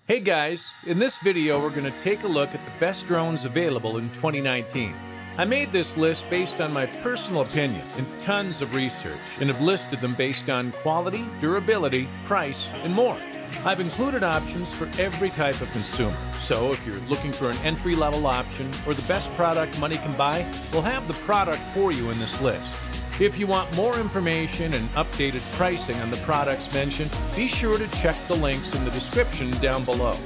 Hey guys, in this video we're going to take a look at the best drones available in 2019. I made this list based on my personal opinion and tons of research, and have listed them based on quality, durability, price, and more. I've included options for every type of consumer, so if you're looking for an entry-level option or the best product money can buy, we'll have the product for you in this list. If you want more information and updated pricing on the products mentioned, be sure to check the links in the description down below.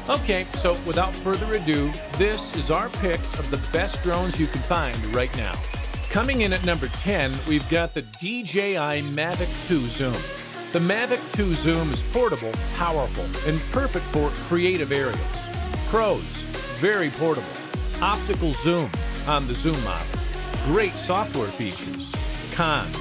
Okay, so without further ado, this is our pick of the best drones you can find right now. Coming in at number 10, we've got the DJI Mavic 2 Zoom. The Mavic 2 Zoom is portable, powerful, and perfect for creative aerials. Pros: very portable. Optical zoom on the zoom model. Great software features. Cons: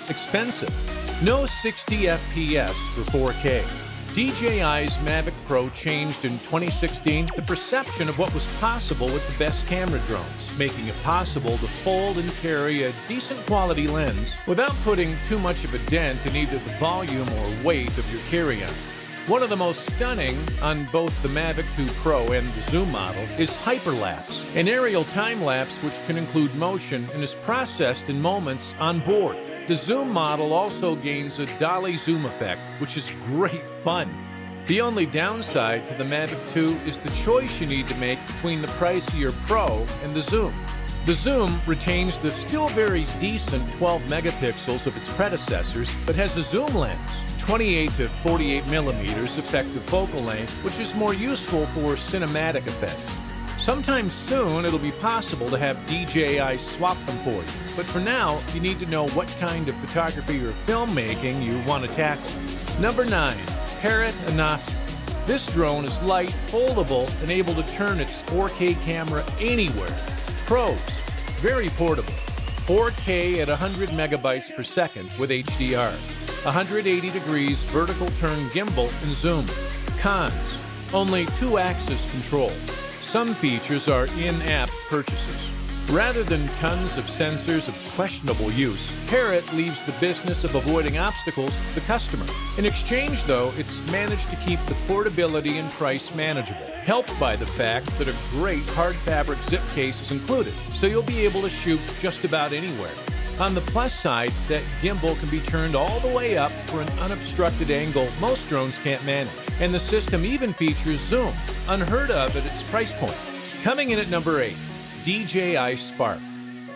expensive. No 60 FPS for 4K. DJI's Mavic Pro changed in 2016 the perception of what was possible with the best camera drones, making it possible to fold and carry a decent quality lens without putting too much of a dent in either the volume or weight of your carry-on. One of the most stunning on both the Mavic 2 Pro and the Zoom model is hyperlapse, an aerial time-lapse which can include motion and is processed in moments on board. The Zoom model also gains a dolly zoom effect, which is great fun. The only downside to the Mavic 2 is the choice you need to make between the pricier Pro and the Zoom. The Zoom retains the still very decent 12 megapixels of its predecessors, but has a zoom lens, 28 to 48 millimeters effective focal length, which is more useful for cinematic effects. Sometime soon it'll be possible to have DJI swap them for you, but for now you need to know what kind of photography or filmmaking you want to tackle. Number 9. Parrot. This drone is light, foldable, and able to turn its 4K camera anywhere. Pros: very portable. 4K at 100 megabytes per second with HDR. 180 degrees vertical turn gimbal and zoom. Cons: only 2-axis control. Some features are in-app purchases. Rather than tons of sensors of questionable use, Parrot leaves the business of avoiding obstacles to the customer. In exchange, though, it's managed to keep the portability and price manageable, helped by the fact that a great hard fabric zip case is included, so you'll be able to shoot just about anywhere. On the plus side, that gimbal can be turned all the way up for an unobstructed angle most drones can't manage, and the system even features zoom, unheard of at its price point. Coming in at number 8. DJI Spark,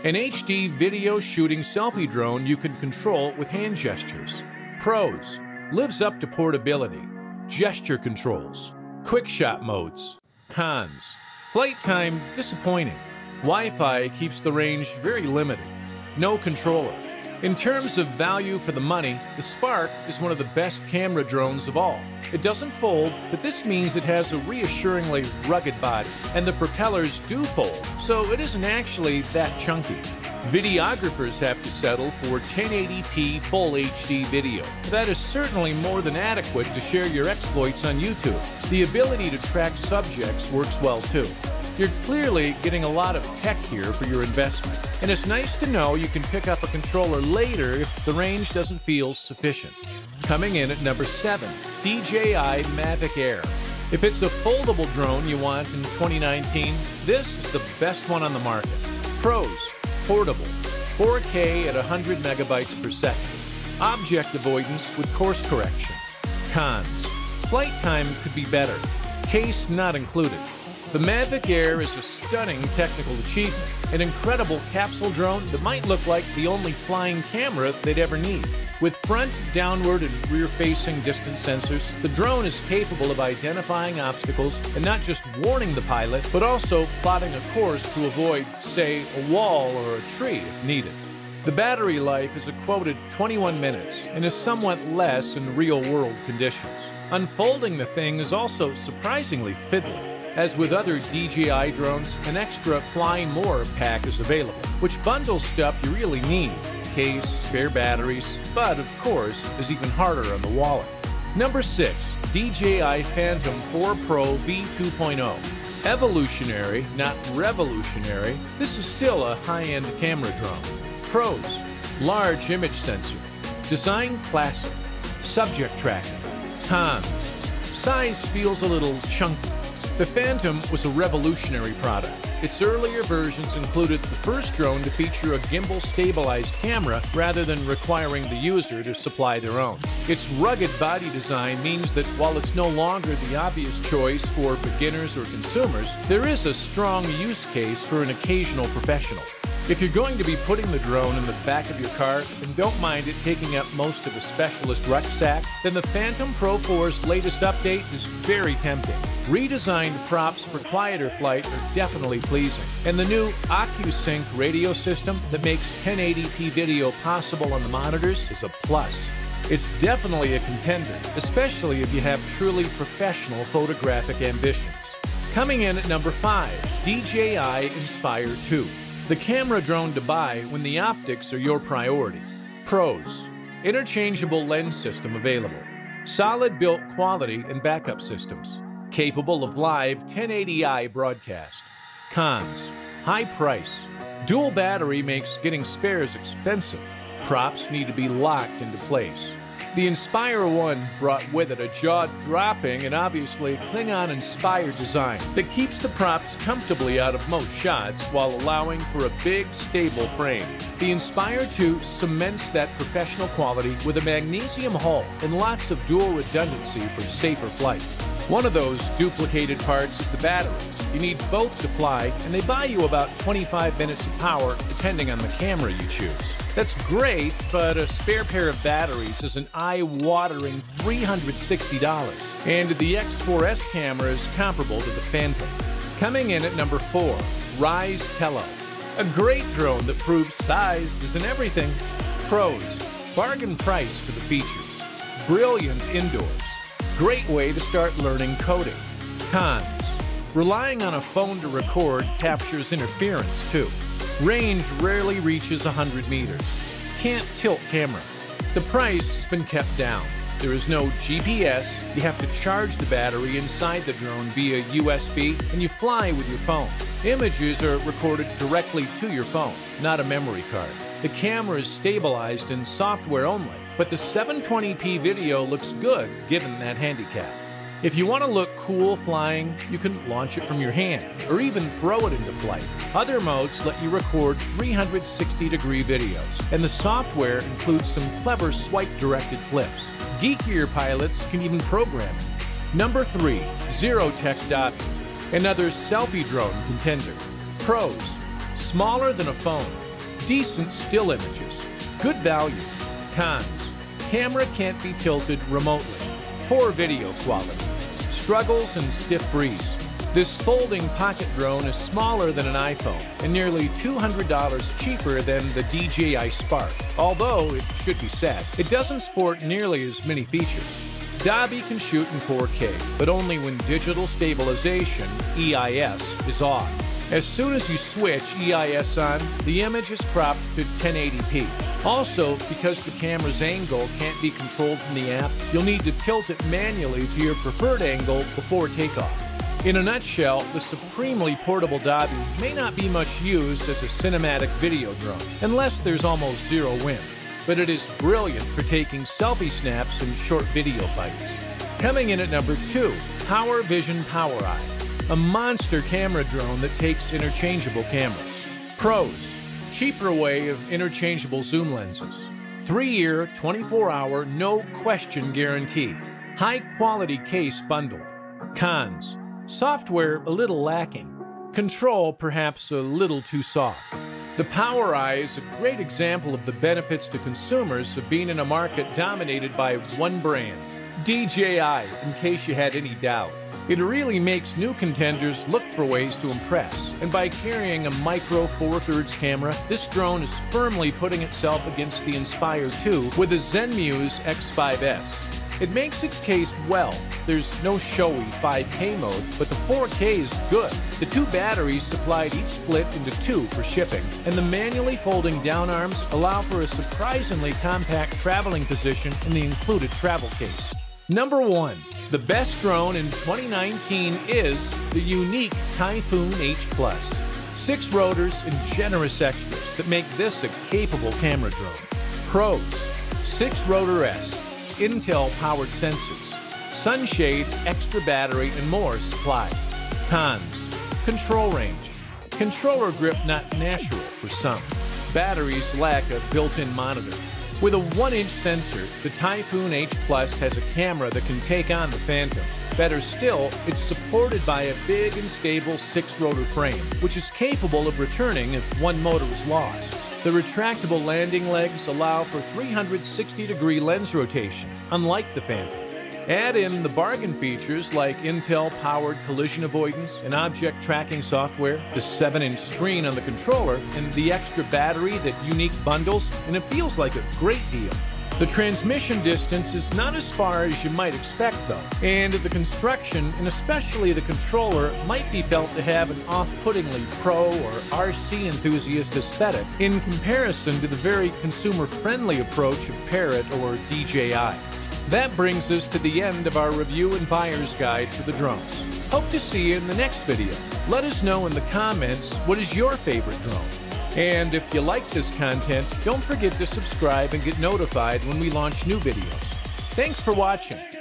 an HD video shooting selfie drone you can control with hand gestures. Pros: lives up to portability, gesture controls, quick shot modes. Cons: flight time disappointing. Wi-Fi keeps the range very limited. No controller. In terms of value for the money, the Spark is one of the best camera drones of all. It doesn't fold, but this means it has a reassuringly rugged body, and the propellers do fold, so it isn't actually that chunky. Videographers have to settle for 1080p full HD video. That is certainly more than adequate to share your exploits on YouTube. The ability to track subjects works well too. You're clearly getting a lot of tech here for your investment, and it's nice to know you can pick up a controller later if the range doesn't feel sufficient. Coming in at number 7, DJI Mavic Air. If it's a foldable drone you want in 2019, this is the best one on the market. Pros: portable, 4K at 100 megabytes per second, object avoidance with course correction. Cons: flight time could be better, case not included. The Mavic Air is a stunning technical achievement, an incredible capsule drone that might look like the only flying camera they'd ever need. With front, downward, and rear-facing distance sensors, the drone is capable of identifying obstacles and not just warning the pilot, but also plotting a course to avoid, say, a wall or a tree if needed. The battery life is a quoted 21 minutes and is somewhat less in real-world conditions. Unfolding the thing is also surprisingly fiddly. As with other DJI drones, an extra Fly More pack is available, which bundles stuff you really need: case, spare batteries, but of course is even harder on the wallet. Number 6. DJI Phantom 4 Pro V2.0. Evolutionary, not revolutionary, this is still a high-end camera drone. Pros: large image sensor, design classic, subject tracking. Cons: size feels a little chunky. The Phantom was a revolutionary product. Its earlier versions included the first drone to feature a gimbal-stabilized camera rather than requiring the user to supply their own. Its rugged body design means that while it's no longer the obvious choice for beginners or consumers, there is a strong use case for an occasional professional. If you're going to be putting the drone in the back of your car and don't mind it taking up most of a specialist rucksack, then the Phantom Pro 4's latest update is very tempting. Redesigned props for quieter flight are definitely pleasing, and the new OcuSync radio system that makes 1080p video possible on the monitors is a plus. It's definitely a contender, especially if you have truly professional photographic ambitions. Coming in at number 5, DJI Inspire 2. The camera drone to buy when the optics are your priority. Pros: interchangeable lens system available. Solid built quality and backup systems. Capable of live 1080i broadcast. Cons: high price. Dual battery makes getting spares expensive. Props need to be locked into place. The Inspire 1 brought with it a jaw-dropping and obviously Klingon-inspired design that keeps the props comfortably out of most shots while allowing for a big, stable frame. The Inspire 2 cements that professional quality with a magnesium hull and lots of dual redundancy for safer flight. One of those duplicated parts is the battery. You need both to fly, and they buy you about 25 minutes of power depending on the camera you choose. That's great, but a spare pair of batteries is an eye-watering $360, and the X4S camera is comparable to the Phantom. Coming in at number 4, Rise Tella. A great drone that proves size isn't everything. Pros: bargain price for the features. Brilliant indoors. Great way to start learning coding. Cons: relying on a phone to record captures interference too. Range rarely reaches 100 meters. Can't tilt camera. The price has been kept down. There is no GPS, you have to charge the battery inside the drone via USB, and you fly with your phone. Images are recorded directly to your phone, not a memory card. The camera is stabilized in software only, but the 720p video looks good given that handicap. If you want to look cool flying, you can launch it from your hand, or even throw it into flight. Other modes let you record 360-degree videos, and the software includes some clever swipe-directed flips. Geekier pilots can even program it. Number 3, Zerotech Dobby. Another selfie drone contender. Pros: smaller than a phone. Decent still images. Good value. Cons: camera can't be tilted remotely. Poor video quality. Struggles and stiff breeze. This folding pocket drone is smaller than an iPhone and nearly $200 cheaper than the DJI Spark. Although, it should be said, it doesn't sport nearly as many features. Dobby can shoot in 4K, but only when digital stabilization, EIS, is off. As soon as you switch EIS on, the image is cropped to 1080p. Also, because the camera's angle can't be controlled from the app, you'll need to tilt it manually to your preferred angle before takeoff. In a nutshell, the supremely portable Dobby may not be much used as a cinematic video drone, unless there's almost zero wind, but it is brilliant for taking selfie snaps and short video bites. Coming in at number 2, Power Vision PowerEye. A monster camera drone that takes interchangeable cameras. Pros: cheaper way of interchangeable zoom lenses. 3-year, 24-hour, no-question guarantee. High-quality case bundled. Cons: software a little lacking. Control perhaps a little too soft. The PowerEye is a great example of the benefits to consumers of being in a market dominated by one brand, DJI, in case you had any doubt. It really makes new contenders look for ways to impress, and by carrying a micro 4/3 camera, this drone is firmly putting itself against the Inspire 2 with the Zenmuse X5S. It makes its case well. There's no showy 5K mode, but the 4K is good. The 2 batteries supplied each split into 2 for shipping, and the manually folding down arms allow for a surprisingly compact traveling position in the included travel case. Number 1. The best drone in 2019 is the unique Typhoon H+. 6 rotors and generous extras that make this a capable camera drone. Pros: 6 rotor S, Intel-powered sensors, sunshade, extra battery, and more supplied. Cons: control range. Controller grip not natural for some. Batteries lack a built-in monitor. With a 1-inch sensor, the Typhoon H Plus has a camera that can take on the Phantom. Better still, it's supported by a big and stable 6-rotor frame, which is capable of returning if one motor is lost. The retractable landing legs allow for 360-degree lens rotation, unlike the Phantom. Add in the bargain features like Intel-powered collision avoidance and object tracking software, the 7-inch screen on the controller, and the extra battery that unique bundles, and it feels like a great deal. The transmission distance is not as far as you might expect, though, and the construction, and especially the controller, might be felt to have an off-puttingly pro or RC enthusiast aesthetic in comparison to the very consumer-friendly approach of Parrot or DJI. That brings us to the end of our review and buyer's guide for the drones. Hope to see you in the next video. Let us know in the comments what is your favorite drone. And if you like this content, don't forget to subscribe and get notified when we launch new videos. Thanks for watching.